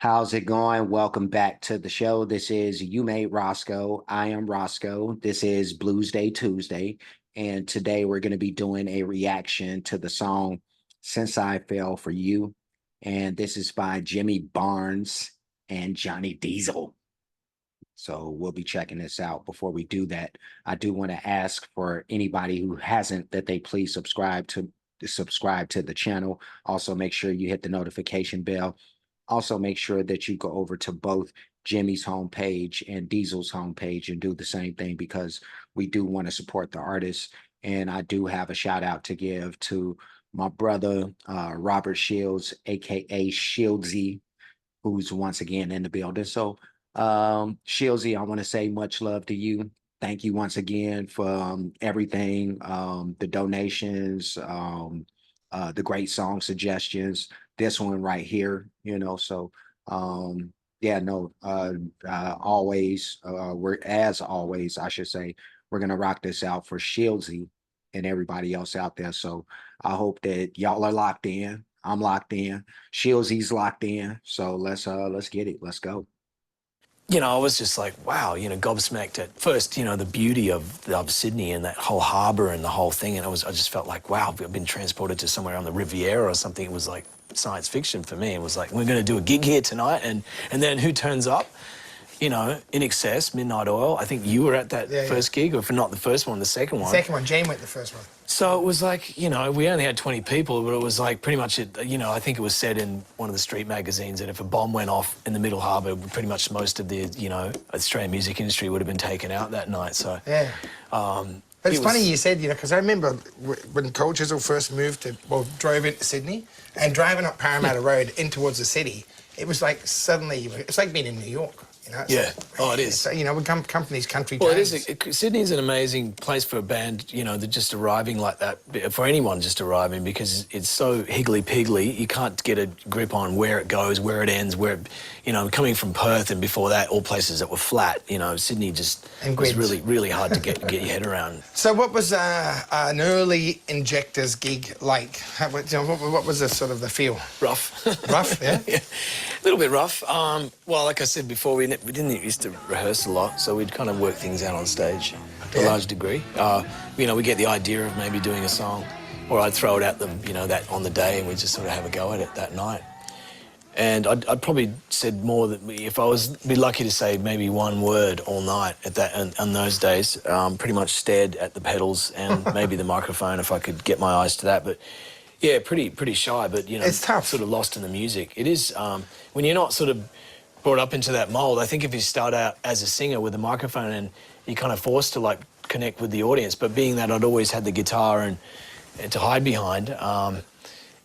How's it going? Welcome back to the show. This is You Made Roscoe. I am Roscoe. This is Blues Day Tuesday. And today we're going to be doing a reaction to the song Since I Fell for You. And this is by Jimmy Barnes and Johnny Diesel. So we'll be checking this out. Before we do that, I do want to ask for anybody who hasn't that they please subscribe to the channel. Also, make sure you hit the notification bell. Also, make sure that you go over to both Jimmy's homepage and Diesel's homepage and do the same thing because we do want to support the artists. And I do have a shout out to give to my brother, Robert Shields, aka Shieldsy, who's once again in the building. So, Shieldsy, I want to say much love to you. Thank you once again for everything, the donations, the great song suggestions, this one right here, so yeah, no, always, as always, I should say, we're gonna rock this out for Shieldsy and everybody else out there. So I hope that y'all are locked in. I'm locked in. Shieldsy's locked in. So let's get it. Let's go. I was just like, wow, gobsmacked at first, the beauty of Sydney and that whole harbour and the whole thing. And I just felt like, wow, I've been transported to somewhere on the Riviera or something. It was like science fiction for me. It was like, we're going to do a gig here tonight. And then who turns up? In Excess, Midnight Oil. I think you were at that first gig, or if not the first one, the second one. Second one, Jane went the first one. So it was like, we only had 20 people, but it was like pretty much, I think it was said in one of the street magazines that if a bomb went off in the Middle Harbour, pretty much most of the, Australian music industry would have been taken out that night. So yeah. But it's funny you said, because I remember when Cold Chisel first drove into Sydney and driving up Parramatta Road in towards the city, it was like suddenly, it's like being in New York. Yeah. It is. So, we come from these country towns. Well, it is. Sydney's an amazing place for a band, that just arriving like that, for anyone just arriving, because it's so higgly-piggly. You can't get a grip on where it goes, where it ends, coming from Perth and before that, all places that were flat, Sydney just was really, really hard to get your head around. So what was an early Injectors gig like? What was the sort of the feel? Rough. Rough, yeah? Yeah, a little bit rough. Well, like I said before, we didn't used to rehearse a lot, so we'd kind of work things out on stage to a large degree. We get the idea of maybe doing a song, or I'd throw it at them, that on the day, and we'd just sort of have a go at it that night. And I'd probably said more that if I was be lucky to say maybe one word all night at that on those days, pretty much stared at the pedals and maybe the microphone if I could get my eyes to that. But yeah, pretty shy, but it's tough. Sort of lost in the music. It is when you're not sort of brought up into that mold. I think if you start out as a singer with a microphone and you're kind of forced to like connect with the audience, but being that I'd always had the guitar and to hide behind,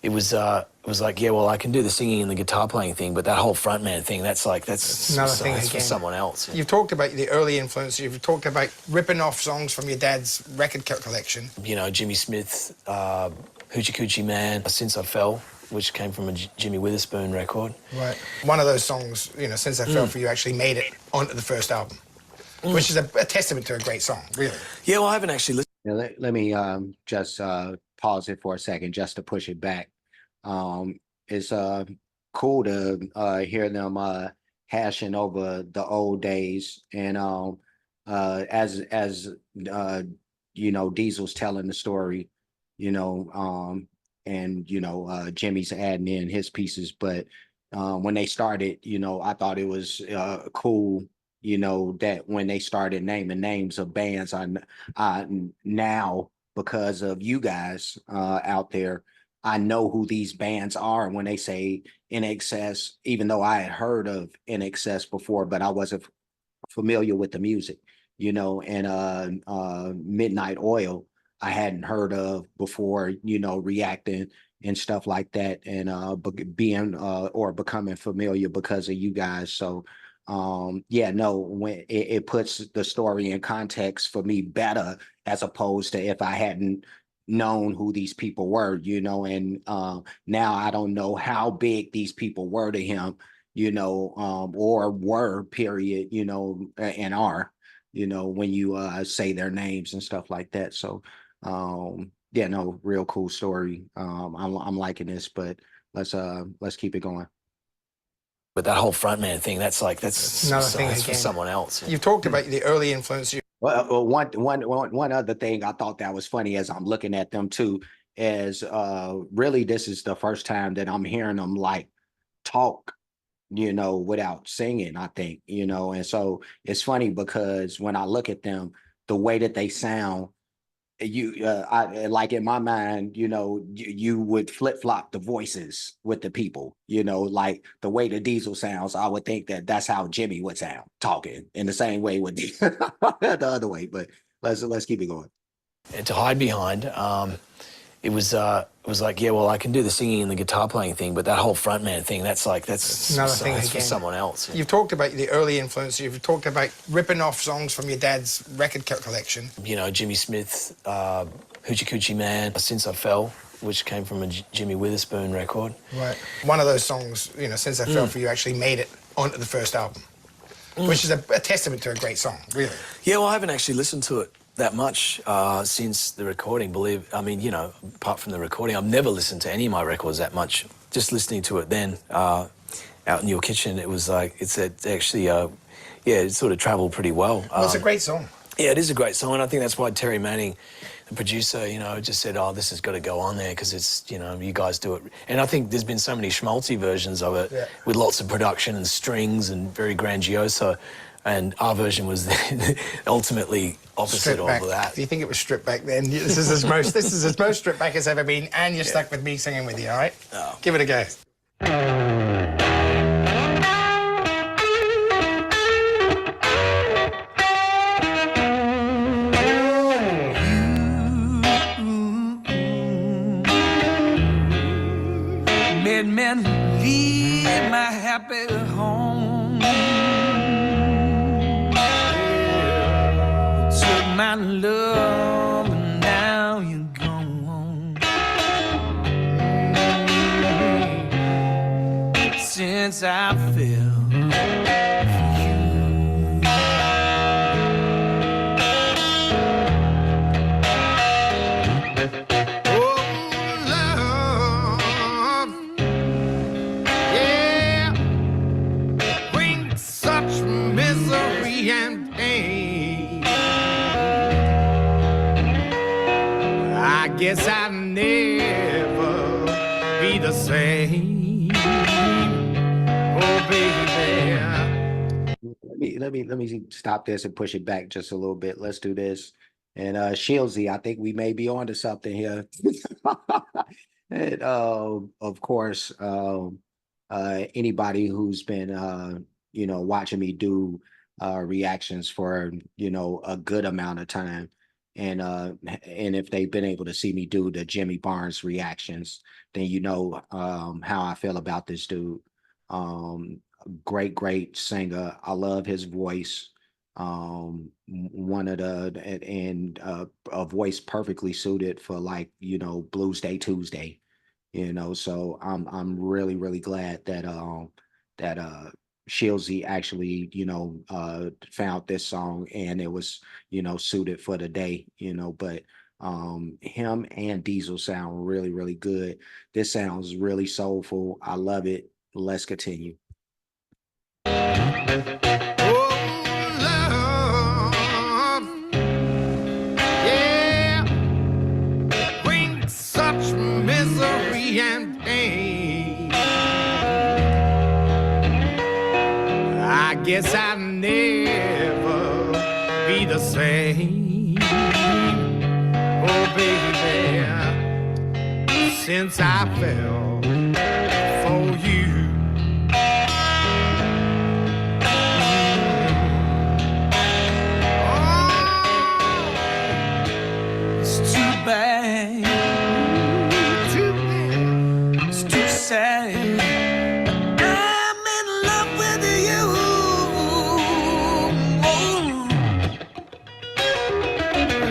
it was like, yeah, well, I can do the singing and the guitar playing thing, but that whole frontman thing, that's another thing that's again. for someone else. You've talked about the early influences. You've talked about ripping off songs from your dad's record collection. Jimmy Smith, Hoochie Coochie Man, Since I Fell, which came from a Jimmy Witherspoon record. Right. One of those songs, Since I Fell for You, actually made it onto the first album, which is a testament to a great song, really. Yeah, well, I haven't actually listened. Now, let me just pause it for a second just to push it back. It's cool to hear them hashing over the old days, and as Diesel's telling the story, and Jimmy's adding in his pieces. But when they started, I thought it was cool, that when they started naming names of bands, I now, because of you guys out there, I know who these bands are. When they say NXS, even though I had heard of NXS before, but I wasn't familiar with the music, and Midnight Oil, I hadn't heard of before, reacting and stuff like that, and being or becoming familiar because of you guys. So yeah, no, when it puts the story in context for me better, as opposed to if I hadn't known who these people were, and now I don't know how big these people were to him, or were, period, and are, when you say their names and stuff like that. So yeah, no, real cool story. I'm liking this, but let's keep it going. But that whole frontman thing, that's another thing for again. someone else. You've talked about the early influence. Well, one other thing I thought that was funny as I'm looking at them too is really this is the first time that I'm hearing them like talk, without singing, I think, and so it's funny because when I look at them, the way that they sound, I like in my mind, you would flip-flop the voices with the people, like the way the Diesel sounds, I would think that that's how Jimmy would sound talking in the same way with the other way, but let's keep it going. And to hide behind, it was like, yeah, well, I can do the singing and the guitar playing thing, but that whole frontman thing, that's another thing for again. someone else. You've talked about the early influence. You've talked about ripping off songs from your dad's record collection. Jimmy Smith, Hoochie Coochie Man, Since I Fell, which came from a Jimmy Witherspoon record. Right. One of those songs, Since I Fell for You, actually made it onto the first album, which is a testament to a great song, really. Yeah, well, I haven't actually listened to it that much since the recording, apart from the recording, I've never listened to any of my records that much. Just listening to it then out in your kitchen, it was like, it sort of traveled pretty well. Well, it's a great song. Yeah, it is a great song, and I think that's why Terry Manning, the producer, just said, oh, this has got to go on there because it's, you guys do it. And I think there's been so many schmaltzy versions of it with lots of production and strings and very grandiose. And our version was ultimately opposite all of that. Do you think it was stripped back then? This is as most stripped back as ever been, and you're stuck with me singing with you, all right? Oh. Give it a go. Made men leave my happy home. Took my love and now you're gone. Since I fell for you. Oh, love, yeah, brings such misery and pain. I guess I'll never be the same. Oh, baby. Let me stop this and push it back just a little bit. Let's do this. And Shieldsy, I think we may be on to something here. And of course, anybody who's been watching me do reactions for a good amount of time, and if they've been able to see me do the Jimmy Barnes reactions, then how I feel about this dude. Great singer. I love his voice. One of a voice perfectly suited for BLUESDAY TUESDAY. So I'm really glad that Shieldsy actually found this song and it was suited for the day. But him and Diesel sound really good. This sounds really soulful. I love it. Let's continue. And pain. I guess I'll never be the same. Oh, baby, since I fell for you. Oh, it's too bad. I'm in love with you.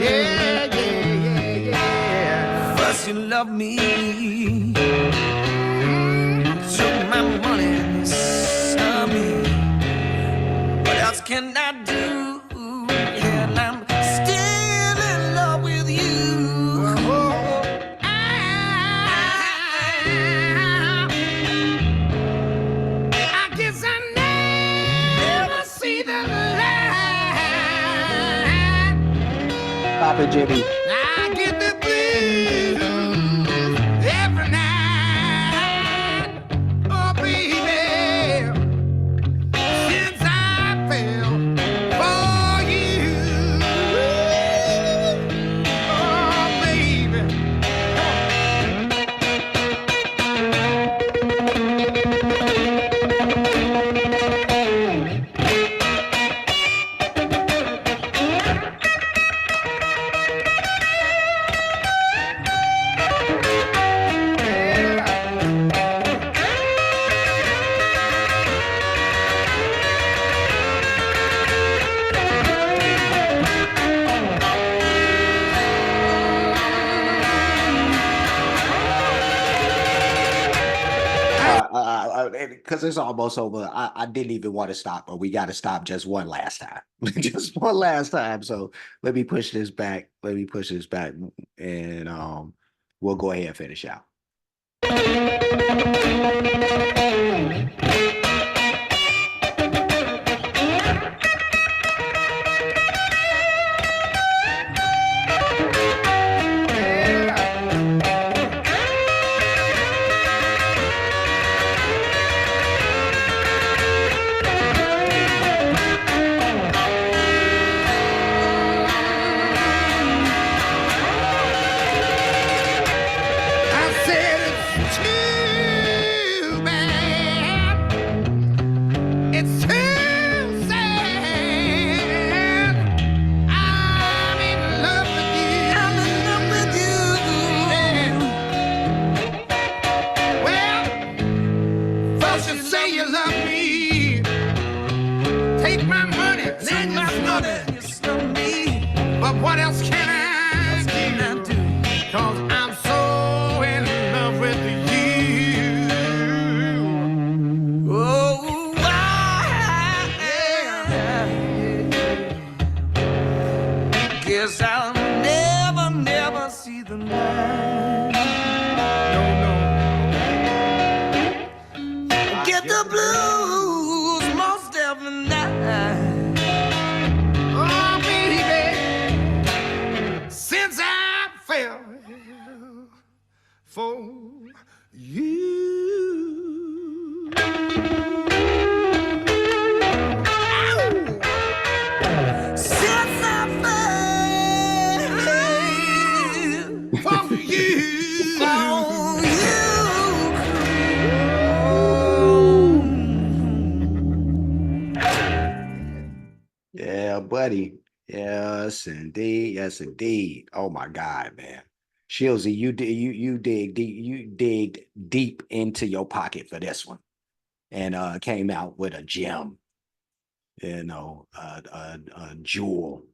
Yeah. First you love me, took my money and sold me. What else can I do? And I'm still in love with you. I guess Stop it, Jimmy. I get the blues every night. Oh, baby, since I fell for you. Oh, baby. Because it's almost over. I didn't even want to stop, but we got to stop just one last time. Just one last time. So let me push this back. Let me push this back, and we'll go ahead and finish out. What else can I do? 'Cause I'm so in love with you. Oh, guess I'll never see the light. No. Get the blues most every night. Oh, baby, since I fell for you. Since I fell for you. For you. Yeah, buddy. Yes, indeed. Yes, indeed. Oh my God, man. Shilzy, you digged deep into your pocket for this one, and came out with a gem, a jewel,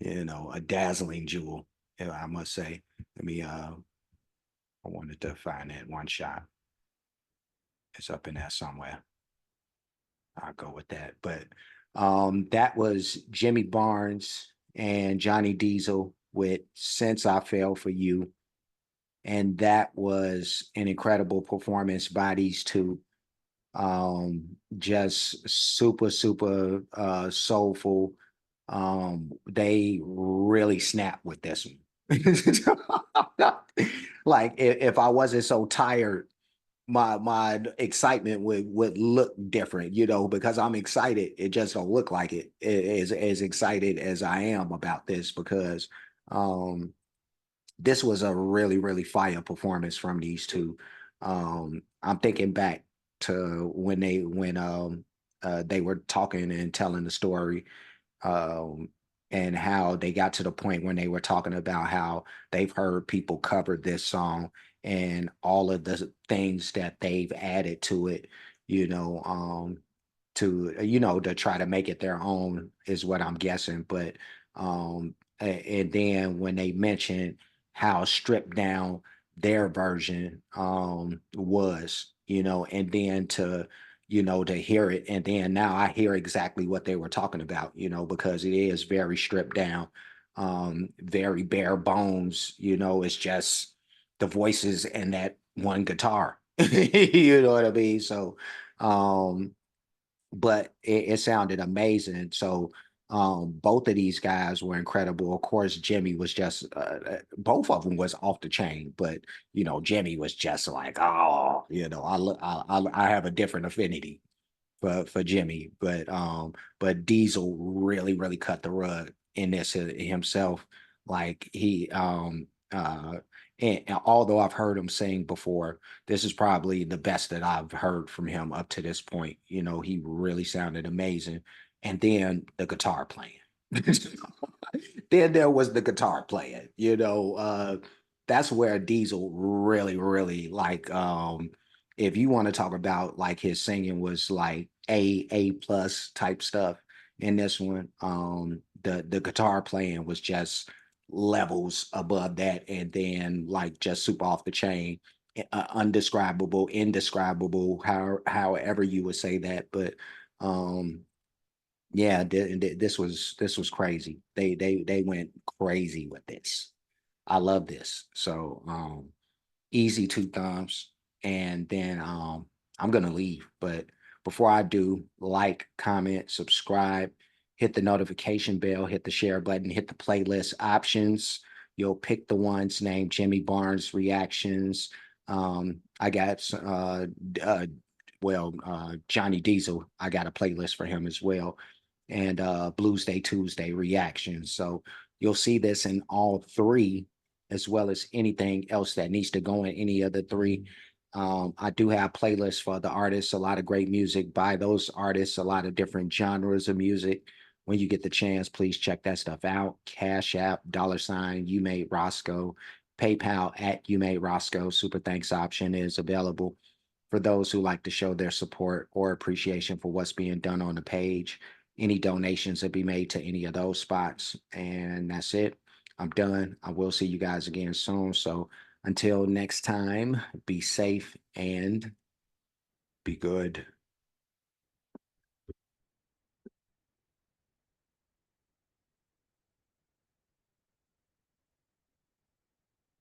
a dazzling jewel, I must say. Let me I wanted to find that one shot. It's up in there somewhere. I'll go with that. But that was Jimmy Barnes and Johnny Diesel with Since I Fell for You. And that was an incredible performance by these two. Just super, super soulful. They really snapped with this one. Like if I wasn't so tired, my excitement would look different, because I'm excited. It just don't look like it is as excited as I am about this, because this was a really, really fire performance from these two. I'm thinking back to when they were talking and telling the story, and how they got to the point when they were talking about how they've heard people cover this song and all of the things that they've added to it, to try to make it their own, is what I'm guessing. But and then when they mentioned how stripped down their version was, and then to hear it, and then now I hear exactly what they were talking about, because it is very stripped down, very bare bones, it's just the voices and that one guitar. You know what I mean? So but it sounded amazing. So Both of these guys were incredible. Of course, Jimmy was just both of them was off the chain, but Jimmy was just like, oh, I have a different affinity for Jimmy, but Diesel really cut the rug in this himself. Like and although I've heard him sing before, this is probably the best that I've heard from him up to this point. He really sounded amazing. And then the guitar playing. Then there was the guitar playing, that's where Diesel really like if you want to talk about like his singing was like A plus type stuff in this one. The guitar playing was just levels above that, and then like just super off the chain, undescribable, indescribable, however you would say that. But yeah, this was crazy. They went crazy with this. I love this. So easy two thumbs. And then I'm gonna leave. But before I do, like, comment, subscribe, hit the notification bell, hit the share button, hit the playlist options. You'll pick the ones named Jimmy Barnes reactions. I got Johnny Diesel. I got a playlist for him as well. And Blues Day Tuesday reactions. So you'll see this in all three, as well as anything else that needs to go in any of the three. I do have playlists for the artists, a lot of great music by those artists, a lot of different genres of music. When you get the chance, please check that stuff out. Cash App, $ you made Roscoe, PayPal at you made Roscoe. Super thanks option is available for those who like to show their support or appreciation for what's being done on the page. Any donations that be made to any of those spots. And that's it. I'm done. I will see you guys again soon. So until next time, be safe and be good.